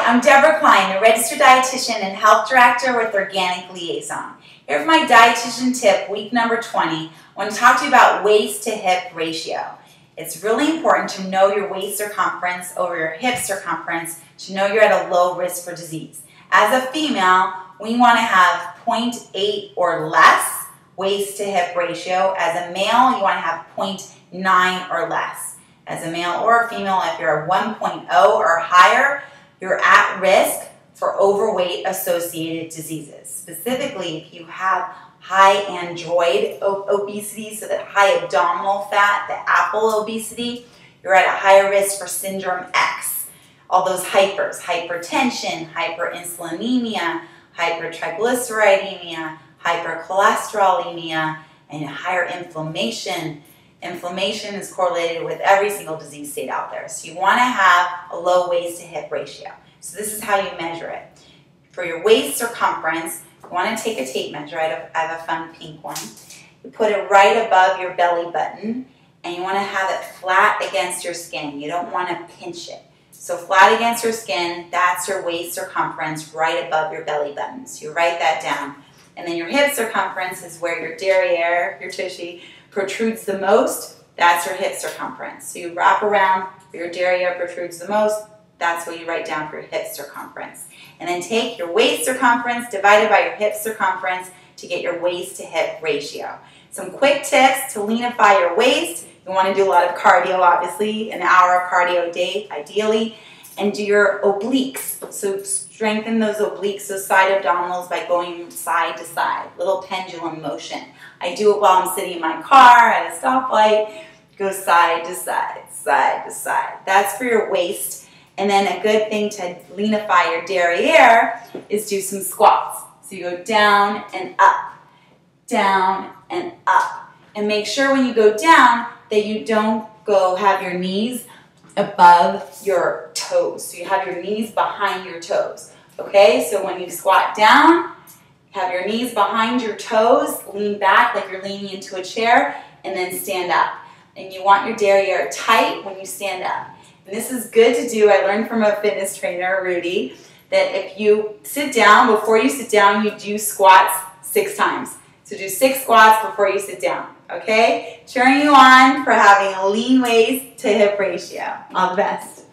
I'm Deborah Klein, a registered dietitian and health director with Organic Liaison. Here for my dietitian tip, week number 20. I want to talk to you about waist to hip ratio. It's really important to know your waist circumference over your hip circumference to know you're at a low risk for disease. As a female, we want to have 0.8 or less waist to hip ratio. As a male, you want to have 0.9 or less. As a male or a female, if you're a 1.0 or higher, you're at risk for overweight associated diseases. Specifically, if you have high android obesity, so that high abdominal fat, the apple obesity, you're at a higher risk for syndrome X. All those hypers, hypertension, hyperinsulinemia, hypertriglyceridemia, hypercholesterolemia, and higher inflammation. Inflammation is correlated with every single disease state out there. So you want to have a low waist to hip ratio. So this is how you measure it. For your waist circumference, you want to take a tape measure. I have a fun pink one. You put it right above your belly button, and you want to have it flat against your skin. You don't want to pinch it. So flat against your skin, that's your waist circumference right above your belly button. So you write that down. And then your hip circumference is where your derriere, your tushy, protrudes the most. That's your hip circumference. So you wrap around where your derriere protrudes the most. That's what you write down for your hip circumference. And then take your waist circumference divided by your hip circumference to get your waist to hip ratio. Some quick tips to leanify your waist. You want to do a lot of cardio, obviously, an hour of cardio a day, ideally. And do your obliques. So strengthen those obliques, those side abdominals, by going side to side, little pendulum motion. I do it while I'm sitting in my car at a stoplight. Go side to side, side to side. That's for your waist. And then a good thing to leanify your derriere is do some squats. So you go down and up, down and up. And make sure when you go down that you don't go have your knees above your toes. So you have your knees behind your toes. Okay, so when you squat down, have your knees behind your toes, lean back like you're leaning into a chair, and then stand up. And you want your derriere tight when you stand up. And this is good to do. I learned from a fitness trainer, Rudy, that if you sit down, before you sit down, you do squats 6 times. So do 6 squats before you sit down, okay? Cheering you on for having a lean waist to hip ratio. All the best.